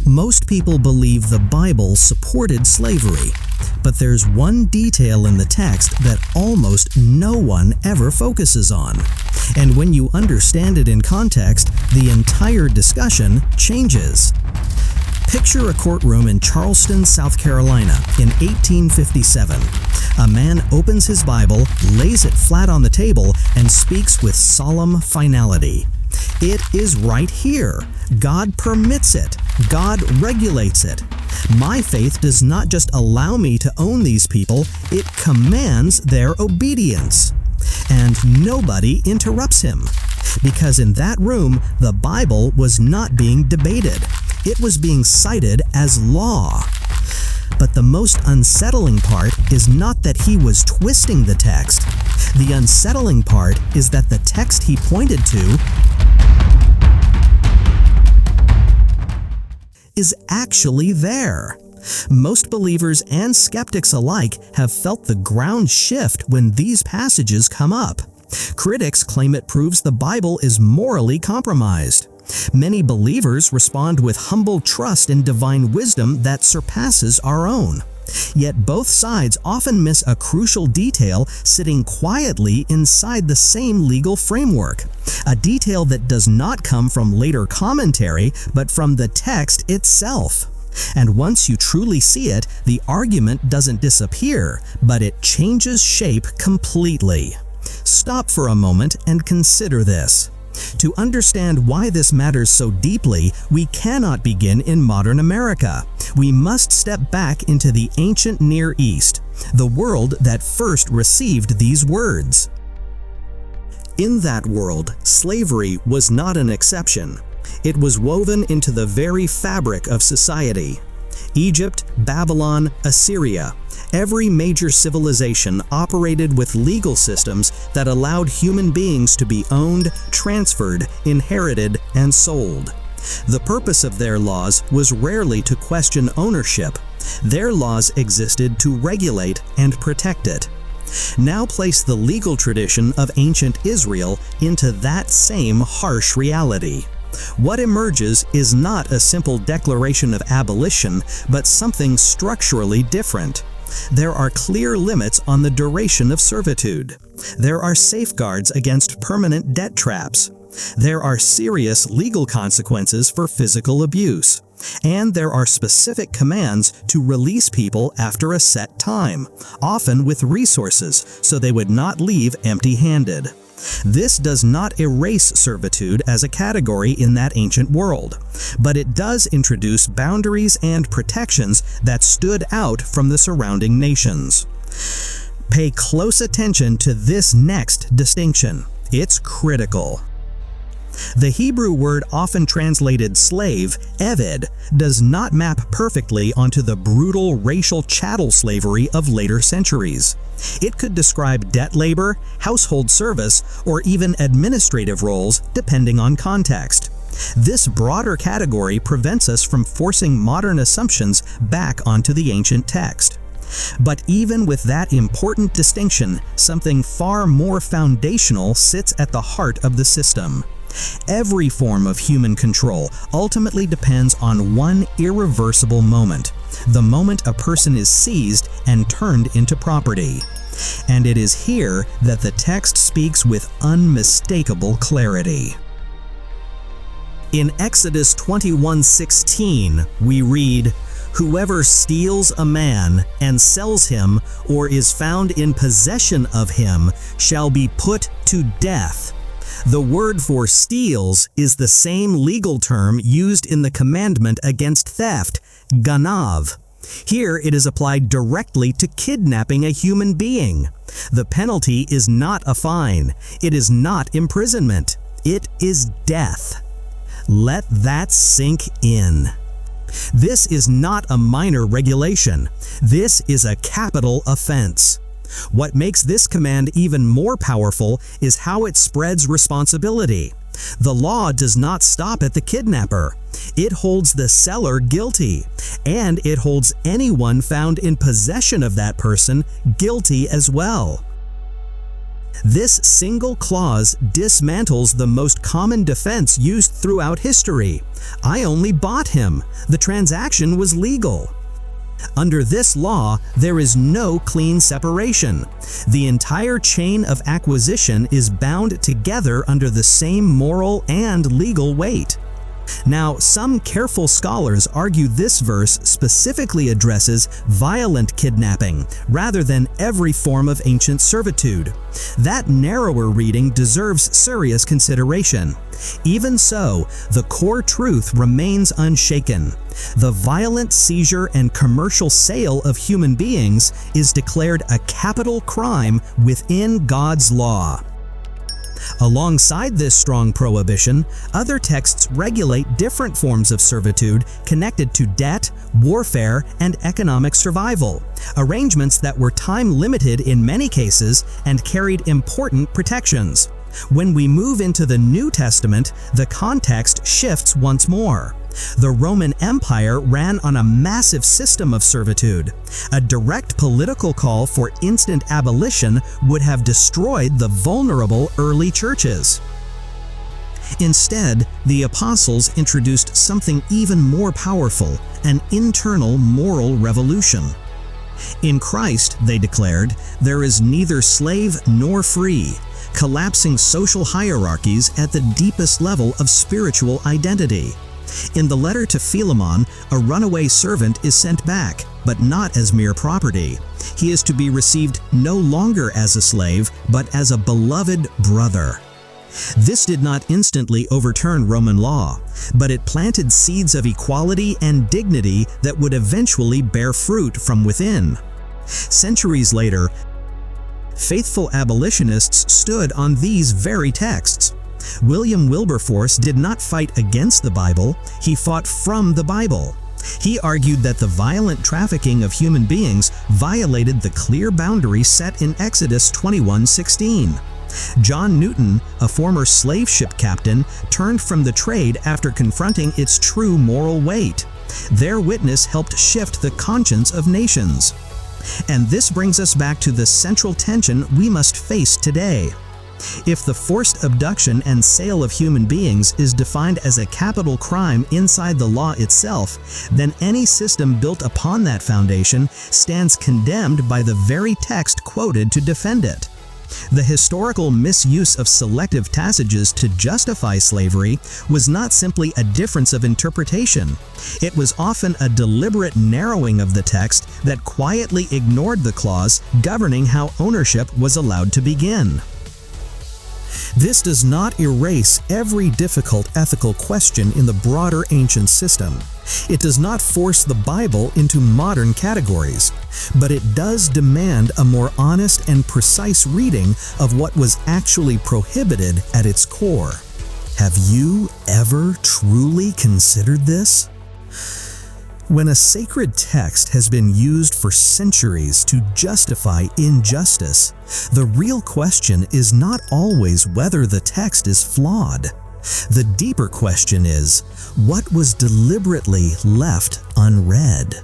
Most people believe the Bible supported slavery, but there's one detail in the text that almost no one ever focuses on. And when you understand it in context, the entire discussion changes. Picture a courtroom in Charleston, South Carolina in 1857. A man opens his Bible, lays it flat on the table, and speaks with solemn finality. It is right here. God permits it. God regulates it. My faith does not just allow me to own these people, it commands their obedience. And nobody interrupts him. Because in that room, the Bible was not being debated. It was being cited as law. But the most unsettling part is not that he was twisting the text. The unsettling part is that the text he pointed to is actually there. Most believers and skeptics alike have felt the ground shift when these passages come up. Critics claim it proves the Bible is morally compromised. Many believers respond with humble trust in divine wisdom that surpasses our own. Yet both sides often miss a crucial detail sitting quietly inside the same legal framework, a detail that does not come from later commentary but from the text itself. And once you truly see it, the argument doesn't disappear, but it changes shape completely. Stop for a moment and consider this. To understand why this matters so deeply, we cannot begin in modern America. We must step back into the ancient Near East, the world that first received these words. In that world, slavery was not an exception. It was woven into the very fabric of society. Egypt, Babylon, Assyria, every major civilization operated with legal systems that allowed human beings to be owned, transferred, inherited, and sold. The purpose of their laws was rarely to question ownership. Their laws existed to regulate and protect it. Now place the legal tradition of ancient Israel into that same harsh reality. What emerges is not a simple declaration of abolition, but something structurally different. There are clear limits on the duration of servitude. There are safeguards against permanent debt traps. There are serious legal consequences for physical abuse. And there are specific commands to release people after a set time, often with resources, so they would not leave empty-handed. This does not erase servitude as a category in that ancient world, but it does introduce boundaries and protections that stood out from the surrounding nations. Pay close attention to this next distinction. It's critical. The Hebrew word often translated slave, eved, does not map perfectly onto the brutal racial chattel slavery of later centuries. It could describe debt labor, household service, or even administrative roles depending on context. This broader category prevents us from forcing modern assumptions back onto the ancient text. But even with that important distinction, something far more foundational sits at the heart of the system. Every form of human control ultimately depends on one irreversible moment, the moment a person is seized and turned into property. And it is here that the text speaks with unmistakable clarity. In Exodus 21:16, we read, "Whoever steals a man and sells him or is found in possession of him shall be put to death." The word for steals is the same legal term used in the commandment against theft, ganav. Here it is applied directly to kidnapping a human being. The penalty is not a fine. It is not imprisonment. It is death. Let that sink in. This is not a minor regulation. This is a capital offense. What makes this command even more powerful is how it spreads responsibility. The law does not stop at the kidnapper. It holds the seller guilty, and it holds anyone found in possession of that person guilty as well. This single clause dismantles the most common defense used throughout history. I only bought him. The transaction was legal. Under this law, there is no clean separation. The entire chain of acquisition is bound together under the same moral and legal weight. Now, some careful scholars argue this verse specifically addresses violent kidnapping rather than every form of ancient servitude. That narrower reading deserves serious consideration. Even so, the core truth remains unshaken. The violent seizure and commercial sale of human beings is declared a capital crime within God's law. Alongside this strong prohibition, other texts regulate different forms of servitude connected to debt, warfare, and economic survival, arrangements that were time-limited in many cases and carried important protections. When we move into the New Testament, the context shifts once more. The Roman Empire ran on a massive system of servitude. A direct political call for instant abolition would have destroyed the vulnerable early churches. Instead, the apostles introduced something even more powerful, an internal moral revolution. In Christ, they declared, there is neither slave nor free, collapsing social hierarchies at the deepest level of spiritual identity. In the letter to Philemon, a runaway servant is sent back, but not as mere property. He is to be received no longer as a slave, but as a beloved brother. This did not instantly overturn Roman law, but it planted seeds of equality and dignity that would eventually bear fruit from within. Centuries later, faithful abolitionists stood on these very texts. William Wilberforce did not fight against the Bible, he fought from the Bible. He argued that the violent trafficking of human beings violated the clear boundary set in Exodus 21:16. John Newton, a former slave ship captain, turned from the trade after confronting its true moral weight. Their witness helped shift the conscience of nations. And this brings us back to the central tension we must face today. If the forced abduction and sale of human beings is defined as a capital crime inside the law itself, then any system built upon that foundation stands condemned by the very text quoted to defend it. The historical misuse of selective passages to justify slavery was not simply a difference of interpretation. It was often a deliberate narrowing of the text that quietly ignored the clause governing how ownership was allowed to begin. This does not erase every difficult ethical question in the broader ancient system. It does not force the Bible into modern categories, but it does demand a more honest and precise reading of what was actually prohibited at its core. Have you ever truly considered this? When a sacred text has been used for centuries to justify injustice, the real question is not always whether the text is flawed. The deeper question is, what was deliberately left unread?